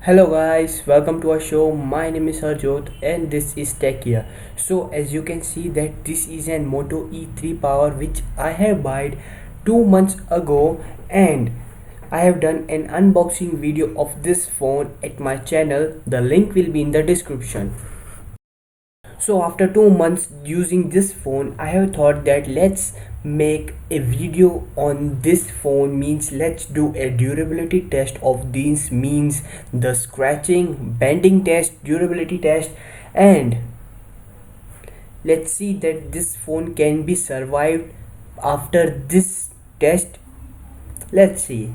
Hello guys, welcome to our show. My name is Harjot and this is Tech here. So as you can see that this is an Moto E3 Power which I have bought 2 months ago, and I have done an unboxing video of this phone at my channel. The link will be in the description. So after 2 months using this phone, I have thought that let's make a video on this phone, means let's do a durability test of these, means the scratching, bending test, durability test, and let's see that this phone can be survived after this test. Let's see.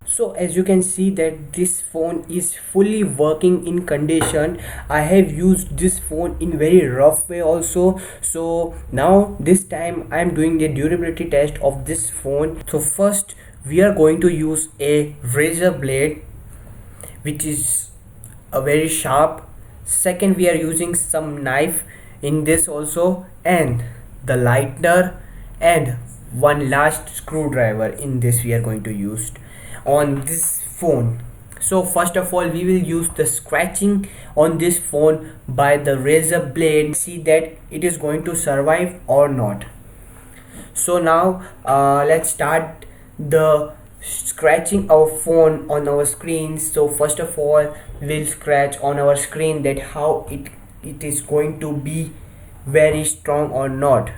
So as you can see that this phone is fully working in condition. I have used this phone in very rough way also. So now this time I am doing the durability test of this phone. So first we are going to use a razor blade which is a very sharp. Second, we are using some knife in this also, and the lighter and one last screwdriver in this we are going to use on this phone. So first of all we will use the scratching on this phone by the razor blade, see that it is going to survive or not. So now let's start the scratching our phone on our screen. So first of all we'll scratch on our screen that how it is going to be very strong or not.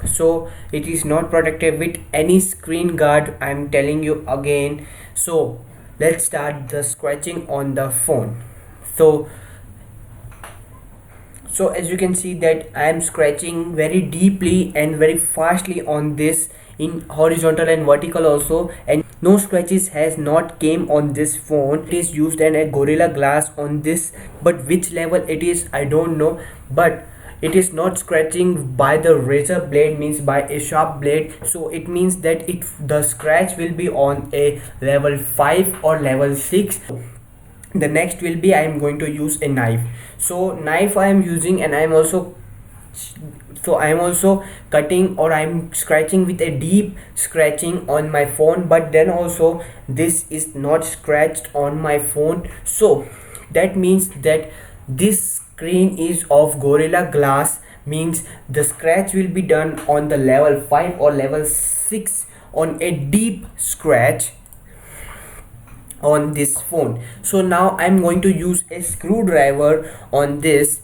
So it is not protected with any screen guard, I'm telling you again. So let's start the scratching on the phone. So as you can see that I am scratching very deeply and very fastly on this in horizontal and vertical also, and no scratches has not came on this phone. It is used in a Gorilla Glass on this, but which level it is I don't know, but it is not scratching by the razor blade, means by a sharp blade. So it means that the scratch will be on a level 5 or level 6. The next will be I am going to use a knife. So knife I am using, and I am also cutting, or I'm scratching with a deep scratching on my phone, but then also this is not scratched on my phone. So that means that this screen is of Gorilla Glass, means the scratch will be done on the level 5 or level 6 on a deep scratch on this phone. So now I'm going to use a screwdriver on this.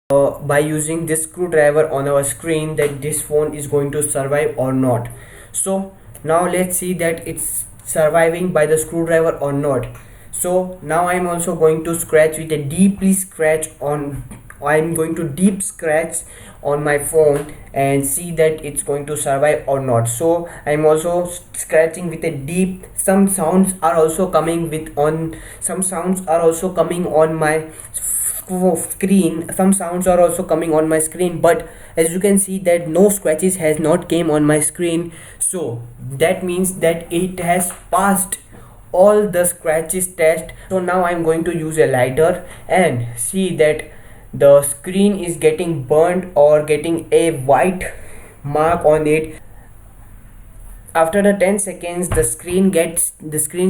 By using this screwdriver on our screen, that this phone is going to survive or not. So now let's see that it's surviving by the screwdriver or not. So now I'm also going to scratch with a deeply scratch on, I'm going to deep scratch on my phone and see that it's going to survive or not. So I'm also scratching with a deep. Some sounds are also coming on my screen. Some sounds are also coming on my screen, but as you can see that no scratches has not came on my screen. So that means that it has passed all the scratches test. So now I'm going to use a lighter and see that the screen is getting burnt or getting a white mark on it. After the 10 seconds the screen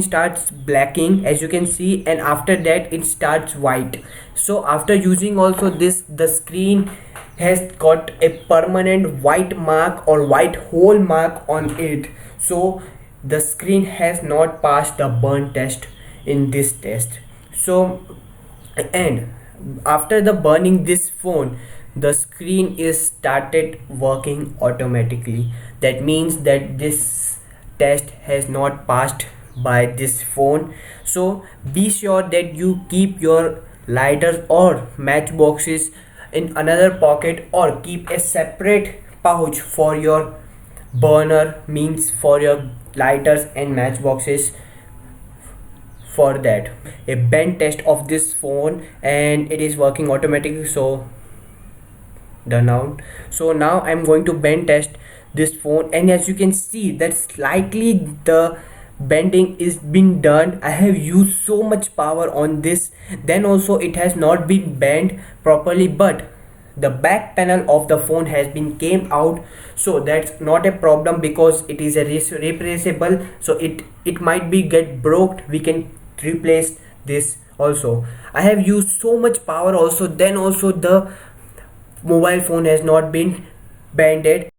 starts blacking, as you can see, and after that it starts white. So after using also this, the screen has got a permanent white mark or white hole mark on it. So the screen has not passed the burn test in this test. So, and after the burning this phone, the screen is started working automatically. That means that this test has not passed by this phone. So be sure that you keep your lighters or matchboxes in another pocket, or keep a separate pouch for your burner, means for your lighters and matchboxes. For that, a bend test of this phone, and it is working automatically. So done out. So now I'm going to bend test this phone, and as you can see that slightly the bending is being done. I have used so much power on this, then also it has not been bent properly, but the back panel of the phone has been came out. So that's not a problem because it is a replaceable. So it might be get broke, we can replace this also. I have used so much power also, then also the mobile phone has not been bended.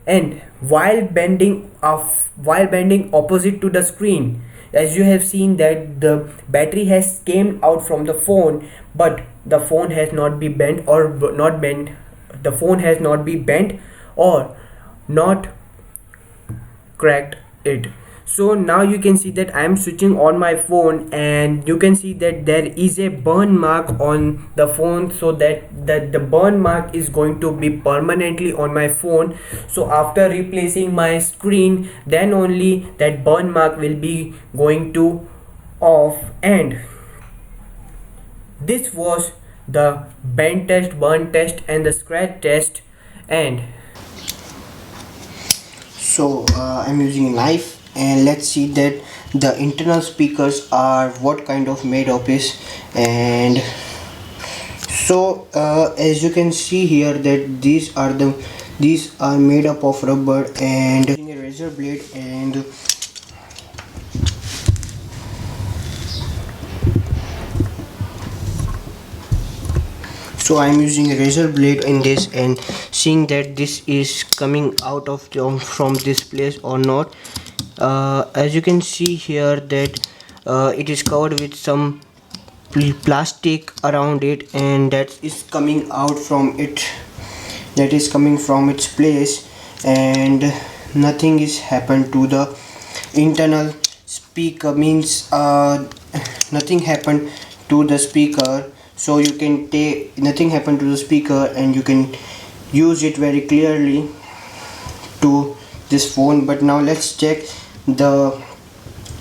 And while bending opposite to the screen, as you have seen that the battery has came out from the phone, but the phone has not been bent or not bent, the phone has not been bent or not cracked it. So now you can see that I am switching on my phone, and you can see that there is a burn mark on the phone, so that the burn mark is going to be permanently on my phone. So after replacing my screen, then only that burn mark will be going to off. And this was the bend test, burn test, and the scratch test. And So I'm using a knife, and let's see that the internal speakers are what kind of made of is. And so as you can see here that these are made up of rubber, and using a razor blade, and so I'm using a razor blade in this, and seeing that this is coming out of from this place or not. As you can see here that it is covered with some plastic around it, and that is coming out from it, that is coming from its place, and nothing is happened to the internal speaker, means nothing happened to the speaker. So you can take, nothing happened to the speaker, and you can use it very clearly to this phone. But now let's check the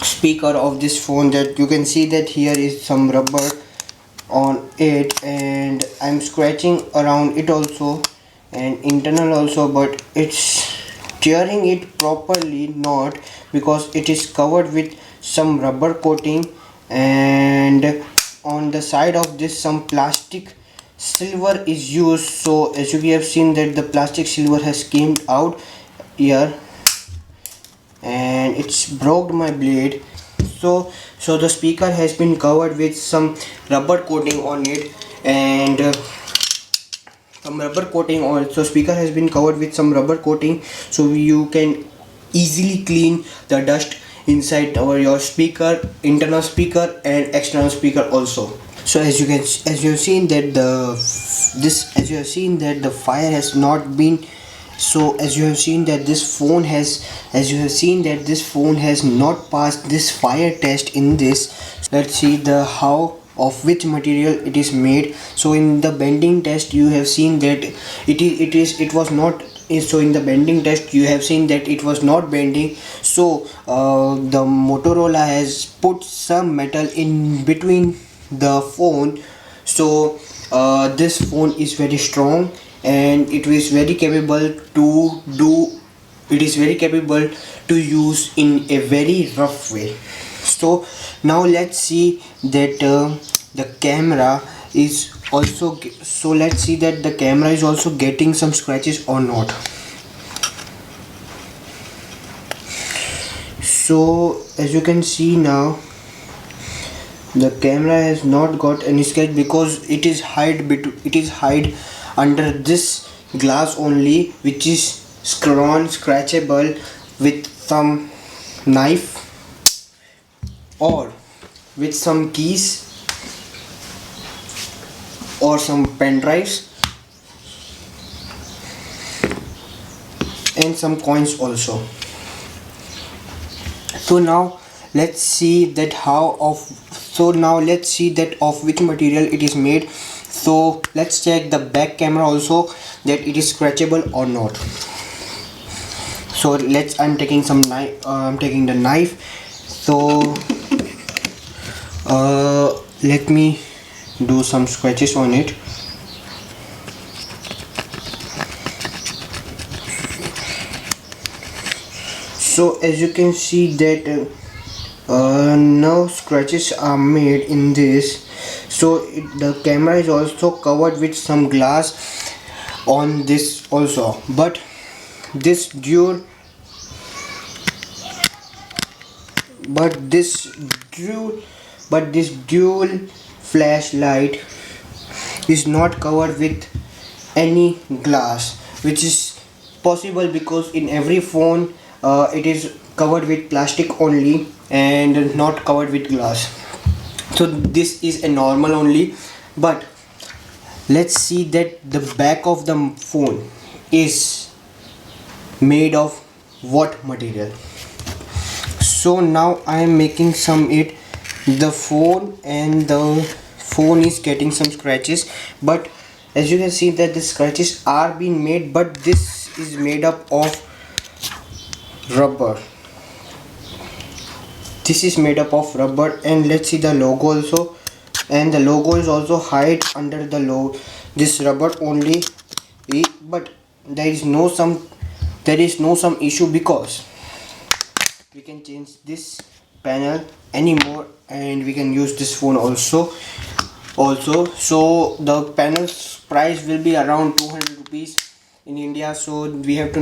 speaker of this phone. That you can see that here is some rubber on it, and I'm scratching around it also, and internal also, but it's tearing it properly not, because it is covered with some rubber coating. And on the side of this some plastic silver is used. So as you have seen that the plastic silver has came out here, and it's broke my blade. So the speaker has been covered with some rubber coating on it, and some rubber coating also, speaker has been covered with some rubber coating, so you can easily clean the dust inside your speaker, internal speaker and external speaker also. So as you have seen that the fire has not been, so as you have seen that this phone has not passed this fire test in this. Let's see the how of which material it is made. So in the bending test you have seen that it was not, so in the bending test you have seen that it was not bending. So the Motorola has put some metal in between the phone. So this phone is very strong, and it is very capable to use in a very rough way. So now let's see that the camera is also so let's see that the camera is also getting some scratches or not. So as you can see now, the camera has not got any scratch because it is hide under this glass only, which is scratchable with some knife or with some keys or some pen drives and some coins also. So now let's see that of which material it is made. So let's check the back camera also, that it is scratchable or not. So I'm taking some knife, I'm taking the knife. So let me do some scratches on it. So as you can see that now scratches are made in this. So the camera is also covered with some glass on this also, but this dual but this dual flashlight is not covered with any glass, which is possible because in every phone it is covered with plastic only and not covered with glass. So this is a normal only, but let's see that the back of the phone is made of what material. So now I am making the phone, and the phone is getting some scratches, but as you can see that the scratches are being made, but this is made up of rubber. This is made up of rubber, and let's see the logo also, and the logo is also hide under the this rubber only, but there is no some issue because we can change this panel anymore and we can use this phone also. So the panel's price will be around 200 rupees in India, so we have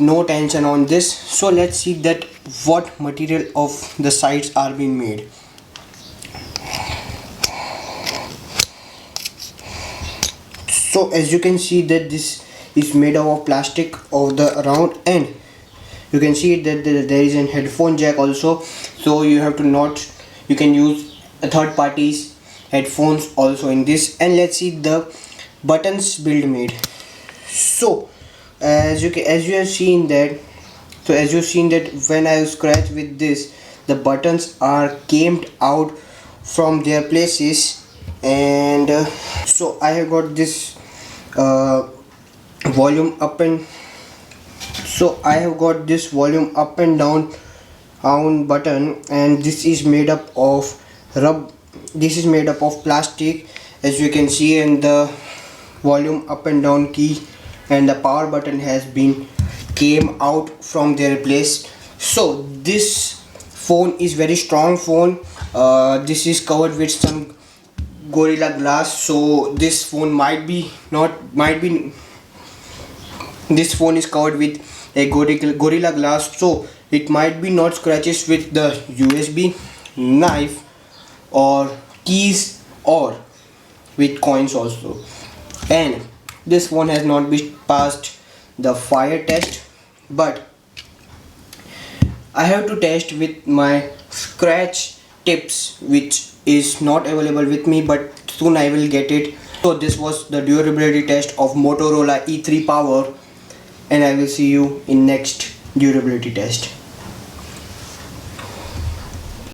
no tension on this. So let's see that what material of the sides are being made. So as you can see that this is made out of plastic of the round, and you can see that there is a headphone jack also, so you can use a third party's headphones also in this. And let's see the buttons build made. So as you have seen that when I scratch with this, the buttons are came out from their places, and so I have got this volume up and down button, and this is made up of plastic, as you can see, and the volume up and down key and the power button has been came out from their place. So this phone is very strong phone. This is covered with some Gorilla Glass, so this phone this phone is covered with a Gorilla Glass, so it might be not scratches with the USB, knife or keys or with coins also. And this phone has not been passed the fire test, but I have to test with my scratch tips, which is not available with me, but soon I will get it. So this was the durability test of Motorola E3 Power, and I will see you in next durability test.